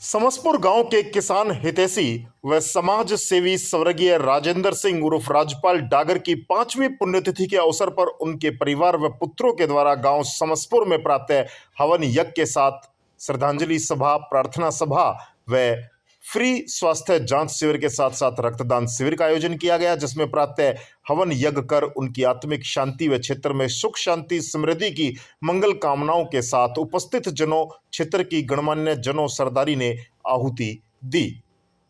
समसपुर गांव के किसान हितैषी व समाज सेवी स्वर्गीय राजेंद्र सिंह उर्फ राजपाल डागर की 5वीं पुण्यतिथि के अवसर पर उनके परिवार व पुत्रों के द्वारा गांव समसपुर में प्रातः हवन यज्ञ के साथ श्रद्धांजलि सभा, प्रार्थना सभा व फ्री स्वास्थ्य जांच शिविर के साथ साथ रक्तदान शिविर का आयोजन किया गया, जिसमें प्रातः हवन यज्ञ कर उनकी आत्मिक शांति व क्षेत्र में सुख शांति समृद्धि की मंगल कामनाओं के साथ उपस्थित जनों, क्षेत्र की गणमान्य जनों सरदारी ने आहुति दी।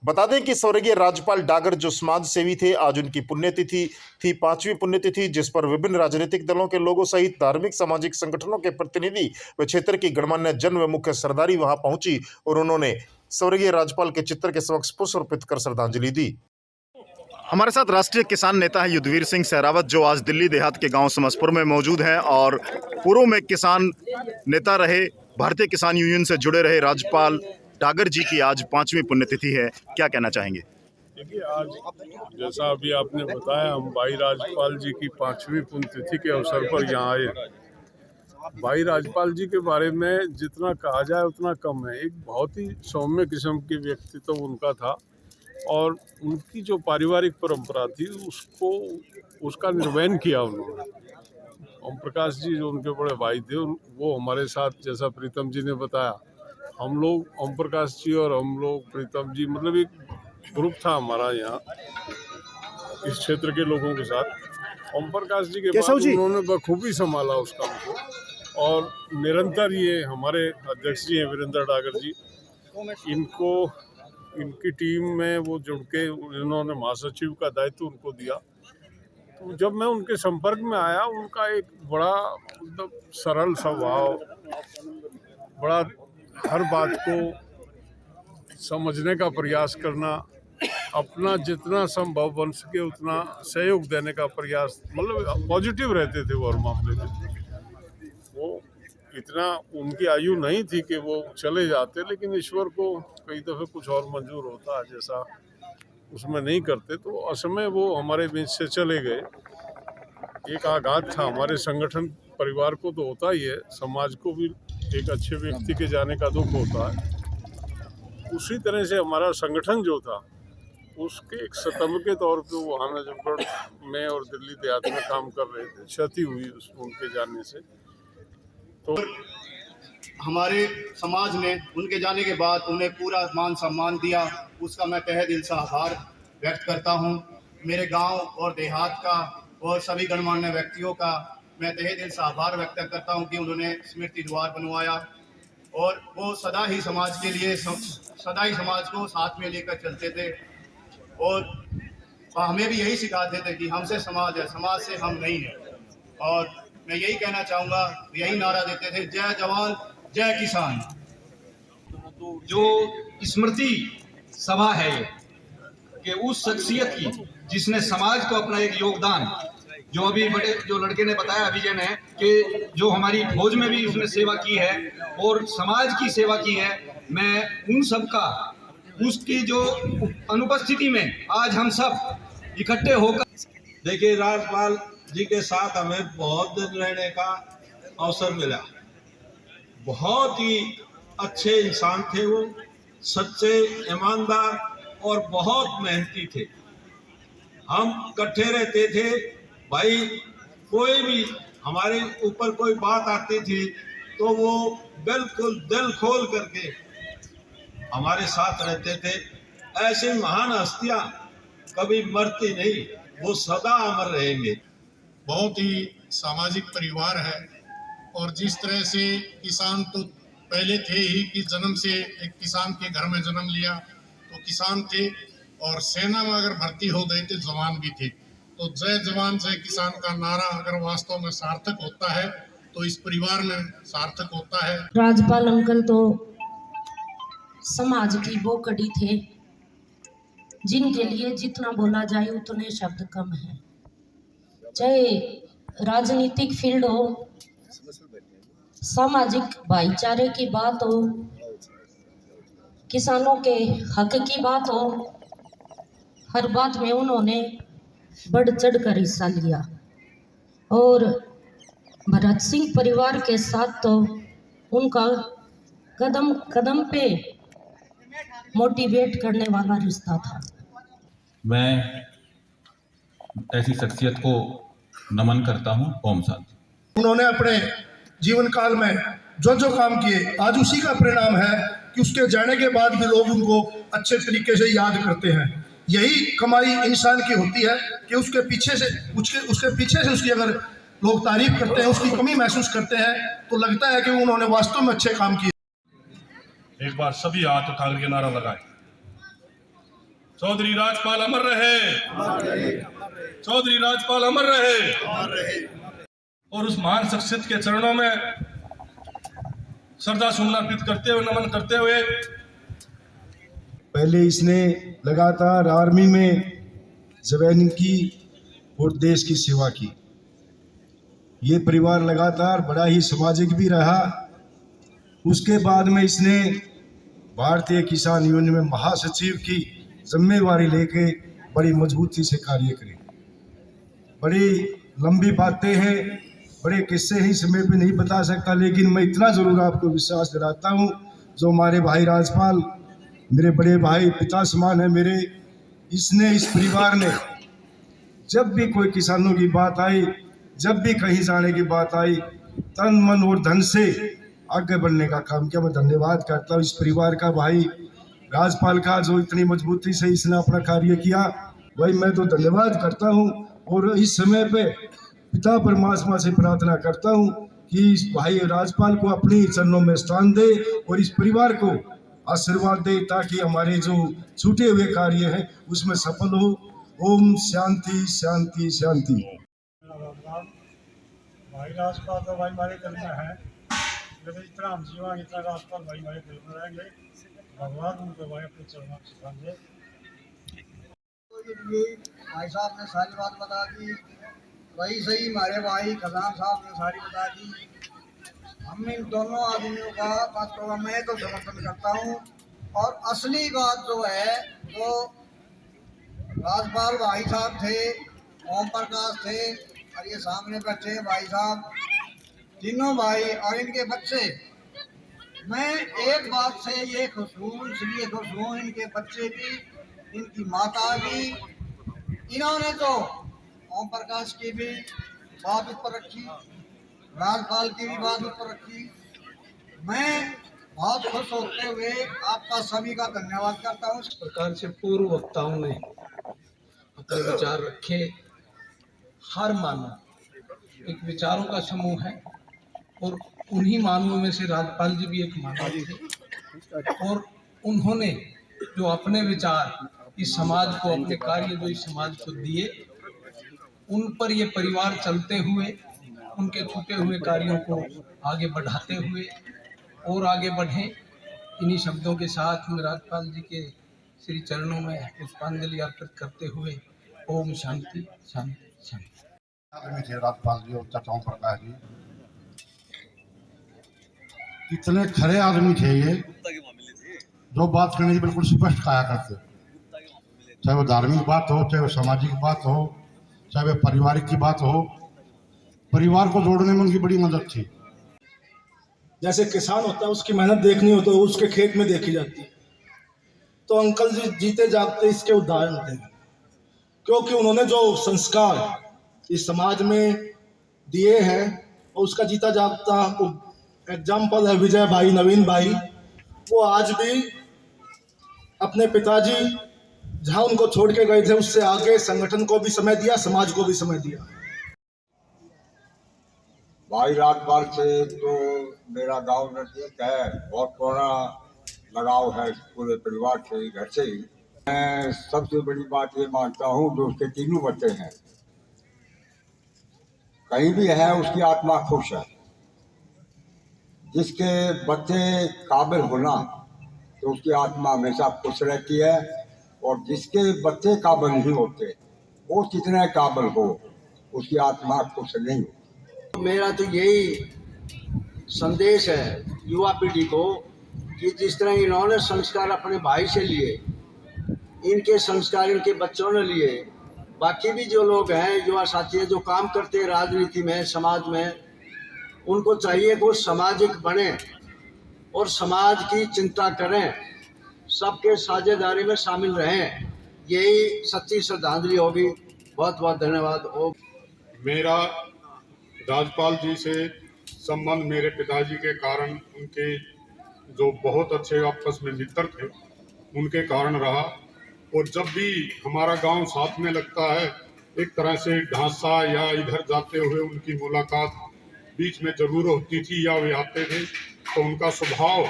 बता दें कि स्वर्गीय राजपाल डागर जो समाज सेवी थे, आज उनकी पुण्यतिथि थी, 5वीं पुण्यतिथि, जिस पर विभिन्न राजनीतिक दलों के लोगों सहित धार्मिक सामाजिक संगठनों के प्रतिनिधि व क्षेत्र की गणमान्य जन व मुख्य सरदारी वहां पहुंची और उन्होंने स्वर्गीय राज्यपाल के चित्र के समक्ष पुष्प अर्पित कर श्रद्धांजलि दी। हमारे साथ राष्ट्रीय किसान नेता है युद्धवीर सिंह सहरावत, जो आज दिल्ली देहात के गांव समसपुर में मौजूद हैं और पूर्व में किसान नेता रहे, भारतीय किसान यूनियन से जुड़े रहे राज्यपाल डागर जी की आज 5वीं पुण्यतिथि है। क्या कहना चाहेंगे? देखिए, आज जैसा अभी आपने बताया, हम भाई राजपाल जी की 5वीं पुण्यतिथि के अवसर पर यहाँ आए। भाई राजपाल जी के बारे में जितना कहा जाए उतना कम है। एक बहुत ही सौम्य किस्म के व्यक्तित्व उनका था और उनकी जो पारिवारिक परंपरा थी उसका निर्वहन किया उन्होंने। ओम प्रकाश जी जो उनके बड़े भाई थे, वो हमारे साथ, जैसा प्रीतम जी ने बताया, हम लोग ओम प्रकाश जी और हम लोग प्रीतम जी, मतलब एक ग्रुप था हमारा यहाँ इस क्षेत्र के लोगों के साथ। ओम प्रकाश जी के बाद उन्होंने बखूबी संभाला उस काम को और निरंतर ये हमारे अध्यक्ष जी हैं वीरेंद्र डागर जी, इनकी टीम में वो जुड़ के इन्होंने महासचिव का दायित्व उनको दिया। तो जब मैं उनके संपर्क में आया, उनका एक बड़ा मतलब सरल स्वभाव, बड़ा हर बात को समझने का प्रयास करना, अपना जितना संभव बन सके उतना सहयोग देने का प्रयास, मतलब पॉजिटिव रहते थे वो हर मामले में। वो इतना, उनकी आयु नहीं थी कि वो चले जाते, लेकिन ईश्वर को कई दफ़े कुछ और मंजूर होता है जैसा उसमें नहीं करते, तो असमय वो हमारे बीच से चले गए। एक आघात था हमारे संगठन परिवार को, तो होता ही है, समाज को भी एक अच्छे व्यक्ति के जाने का दुख होता है। उसी तरह से हमारा संगठन जो था, उसके एक स्तंभ के तौर पे वो आजमगढ़ में और दिल्ली देहात में काम कर रहे थे। क्षति हुई उनके जाने से। तो हमारे समाज ने उनके जाने के बाद उन्हें पूरा मान सम्मान दिया, उसका मैं तहे दिल से आभार व्यक्त करता हूं। मेरे गांव और देहात का और सभी गणमान्य व्यक्तियों का मैं तहे दिल से आभार व्यक्त करता हूं कि उन्होंने स्मृति द्वार बनवाया और वो सदा ही समाज के लिए, सदा ही समाज को साथ में लेकर चलते थे और हमें भी यही सिखाते थे कि हमसे समाज है, समाज से हम नहीं है। और मैं यही कहना चाहूँगा, यही नारा देते थे, जय जवान जय किसान। जो स्मृति सभा है ये, कि उस शख्सियत की जिसने समाज को अपना एक योगदान, जो अभी बड़े जो लड़के ने बताया, अभिजय ने, कि जो हमारी फौज में भी उसने सेवा की है और समाज की सेवा की है, मैं उन सब का, उसकी जो अनुपस्थिति में आज हम सब इकट्ठे होकर, देखिए, राजपाल जी के साथ हमें बहुत दिन रहने का अवसर मिला। बहुत ही अच्छे इंसान थे वो, सच्चे, ईमानदार और बहुत मेहनती थे। हम इकट्ठे रहते थे भाई, कोई भी हमारे ऊपर कोई बात आती थी तो वो बिल्कुल दिल खोल करके हमारे साथ रहते थे। ऐसे महान हस्तियां कभी मरती नहीं, वो सदा अमर रहेंगे। बहुत ही सामाजिक परिवार है और जिस तरह से किसान तो पहले थे ही कि जन्म से एक किसान के घर में जन्म लिया तो किसान थे, और सेना में अगर भर्ती हो गए थे जवान भी थे। तो जय जवान जय किसान का नारा अगर वास्तव में सार्थक होता है तो इस परिवार में सार्थक होता है। राज्यपाल अंकल तो समाज की वो कड़ी थे जिनके लिए जितना बोला जाए उतने शब्द कम है। चाहे राजनीतिक फील्ड हो, सामाजिक भाईचारे की बात हो, किसानों के हक की बात हो, हर बात में उन्होंने बढ़ चढ़ कर हिस्सा लिया। और भरत सिंह परिवार के साथ तो उनका कदम कदम पे मोटिवेट करने वाला रिश्ता था। मैं ऐसी शख्सियत को नमन करता हूँ। ओम शांति। उन्होंने अपने जीवन काल में जो जो काम किए, आज उसी का परिणाम है कि उसके जाने के बाद भी लोग उनको अच्छे तरीके से याद करते हैं। यही कमाई इंसान की होती है कि उसके पीछे से उसकी अगर लोग तारीफ करते हैं, उसकी कमी महसूस करते हैं, तो लगता है कि उन्होंने वास्तव में अच्छे काम किए। एक बार सभी हाथ उठा करके नारा लगाए, चौधरी राजपाल अमर रहे, चौधरी राजपाल अमर रहे। और उस महान शख्सियत के चरणों में श्रद्धा सुमन अर्पित करते हुए, नमन करते हुए, पहले इसने लगातार आर्मी में ज्वाइनिंग की और देश की सेवा की। ये परिवार लगातार बड़ा ही सामाजिक भी रहा। उसके बाद में इसने भारतीय किसान यूनियन में महासचिव की जिम्मेवारी लेके बड़ी मजबूती से कार्य करे। बड़ी लंबी बातें हैं, बड़े किस्से ही समय पे नहीं बता सकता, लेकिन मैं इतना ज़रूर आपको विश्वास दिलाता हूँ, जो हमारे भाई राजपाल मेरे बड़े भाई पिता समान है मेरे, इसने, इस परिवार ने जब भी कोई किसानों की बात आई, जब भी कहीं जाने की बात आई, तन मन और धन से आगे बढ़ने का काम किया। मैं धन्यवाद करता हूँ इस परिवार का, भाई राजपाल का, जो इतनी मजबूती से इसने अपना कार्य किया। भाई मैं तो धन्यवाद करता हूँ और इस समय पे पिता परमात्मा से प्रार्थना करता हूँ कि इस भाई राजपाल को अपनी चरणों में स्थान दे और इस परिवार को आशीर्वाद दे, ताकि हमारे जो छूटे हुए कार्य हैं उसमें सफल हो। ओम शांति शांति शांति। भाई राजपाल तो भाई हमारे दिल में है, लेकिन इतना हम जीवन इतना राजपाल भाई हमारे दिल में रहेंगे। भगवान उनको भाई अपने चरणों में स्थान दे। भाई साहब ने सारी बात बता दी, वही सही हमारे भाई खजान साहब ने सारी बता दी। हम इन दोनों आदमियों का बात को मैं तो समर्थन करता हूँ। और असली बात जो है वो राजपाल भाई साहब थे, ओम प्रकाश थे, और ये सामने बैठे भाई साहब, तीनों भाई और इनके बच्चे। मैं एक बात से ये खुश हूँ, इसलिए खुश हूँ, इनके बच्चे भी, इनकी माता भी, इन्होंने तो ओम प्रकाश की भी बात ऊपर रखी, राजपाल की भी बात ऊपर रखी। मैं बहुत खुश होते हुए आपका सभी का धन्यवाद करता हूँ। इस प्रकार से पूर्व वक्ताओं ने अपने विचार रखे। हर मानव एक विचारों का समूह है और उन्हीं मानवों में से राजपाल जी भी एक मानव थे। और उन्होंने जो अपने विचार इस समाज को, अपने कार्य जो इस समाज को दिए, उन पर ये परिवार चलते हुए, उनके छूटे हुए कार्यों को आगे बढ़ाते हुए और आगे बढ़ें। इन्हीं शब्दों के साथ मैं राजपाल जी के श्री चरणों में पुष्पांजलि अर्पित करते हुए ओम शांति शांति शांति। आदमी थे राजपाल जी और चाचा ओम प्रकाश जी, इतने खरे आदमी थे ये, जो बात करने की बिल्कुल स्पष्ट कहा करते, चाहे वो धार्मिक बात हो, चाहे वो सामाजिक बात हो, चाहे वो पारिवारिक की बात हो। परिवार को जोड़ने में उनकी बड़ी मदद थी। जैसे किसान होता है, उसकी मेहनत देखनी हो तो उसके खेत में देखी जाती है। तो अंकल जी जीते जागते इसके उदाहरण थे, क्योंकि उन्होंने जो संस्कार इस समाज में दिए हैं और उसका जीता जागता एग्जाम्पल है विजय भाई, नवीन भाई। वो आज भी अपने पिताजी जहाँ उनको छोड़ के गए थे, उससे आगे संगठन को भी समय दिया, समाज को भी समय दिया। भाई राजपाल से तो मेरा गांव नजदीक है, बहुत पुराना लगाव है पूरे परिवार से, घर से ही। मैं सबसे बड़ी बात ये मानता हूँ, जो उसके तीनों बच्चे हैं, कहीं भी है उसकी आत्मा खुश है। जिसके बच्चे काबिल होना, तो उसकी आत्मा हमेशा खुश रहती है। और जिसके बच्चे काबिल नहीं होते, वो कितने काबिल हो, उसकी आत्मा खुश नहीं होती। मेरा तो यही संदेश है युवा पीढ़ी को कि जिस तरह इन्होंने संस्कार अपने भाई से लिए, इनके संस्कार इनके बच्चों ने लिए, बाकी भी जो लोग हैं, युवा साथी हैं, जो काम करते हैं राजनीति में, समाज में, उनको चाहिए कि वो सामाजिक बने और समाज की चिंता करें, सबके साझेदारी में शामिल रहें, यही सच्ची श्रद्धांजलि होगी। बहुत बहुत धन्यवाद। मेरा राजपाल जी से संबंध मेरे पिताजी के कारण, उनके जो बहुत अच्छे आपस में मित्र थे उनके कारण रहा। और जब भी हमारा गांव साथ में लगता है, एक तरह से ढांसा या इधर जाते हुए उनकी मुलाकात बीच में जरूर होती थी या वे आते थे। तो उनका स्वभाव,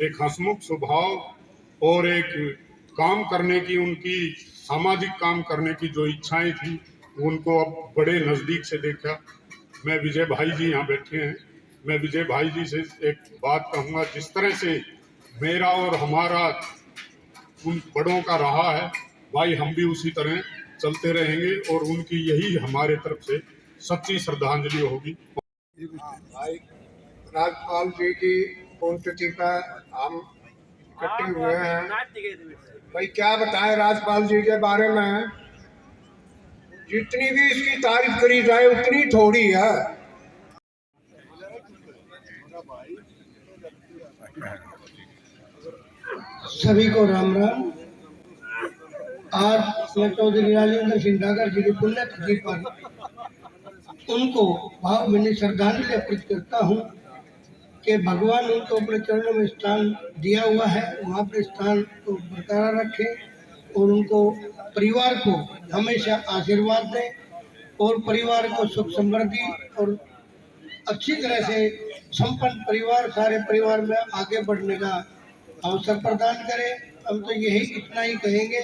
एक हंसमुख स्वभाव और एक काम करने की, उनकी सामाजिक काम करने की जो इच्छाएं थी, उनको अब बड़े नज़दीक से देखा। मैं विजय भाई जी यहाँ बैठे हैं, मैं विजय भाई जी से एक बात कहूँगा, जिस तरह से मेरा और हमारा उन बड़ों का रहा है, भाई हम भी उसी तरह चलते रहेंगे और उनकी यही हमारे तरफ से सच्ची श्रद्धांजलि होगी। भाई राजपाल जी की पुण्यतिथि पर हम इकट्ठे हुए हैं। भाई क्या बताएं राजपाल जी के बारे में, जितनी भी इसकी तारीफ करी जाए उतनी थोड़ी है। सभी को राम राम। आज मैं चौधरी राजेंद्र सिंह डागर जी की पुण्यतिथि पर उनको भावभीनी श्रद्धांजलि अर्पित करता हूँ कि भगवान उनको अपने चरणों में स्थान दिया हुआ है, वहाँ पर स्थान को बरकरार रखे और उनको परिवार को हमेशा आशीर्वाद दें और परिवार को सुख समृद्धि और अच्छी तरह से संपन्न परिवार, सारे परिवार में आगे बढ़ने का अवसर प्रदान करें। हम तो यही इतना ही कहेंगे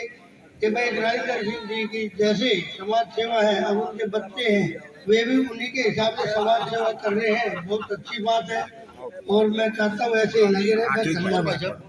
कि भाई राजेंद्र सिंह जी की जैसे समाज सेवा है, अब उनके बच्चे हैं वे भी उन्हीं के हिसाब से समाज सेवा कर रहे हैं, बहुत अच्छी बात है और मैं चाहता हूँ ऐसे ही लगे रहे। धन्यवाद।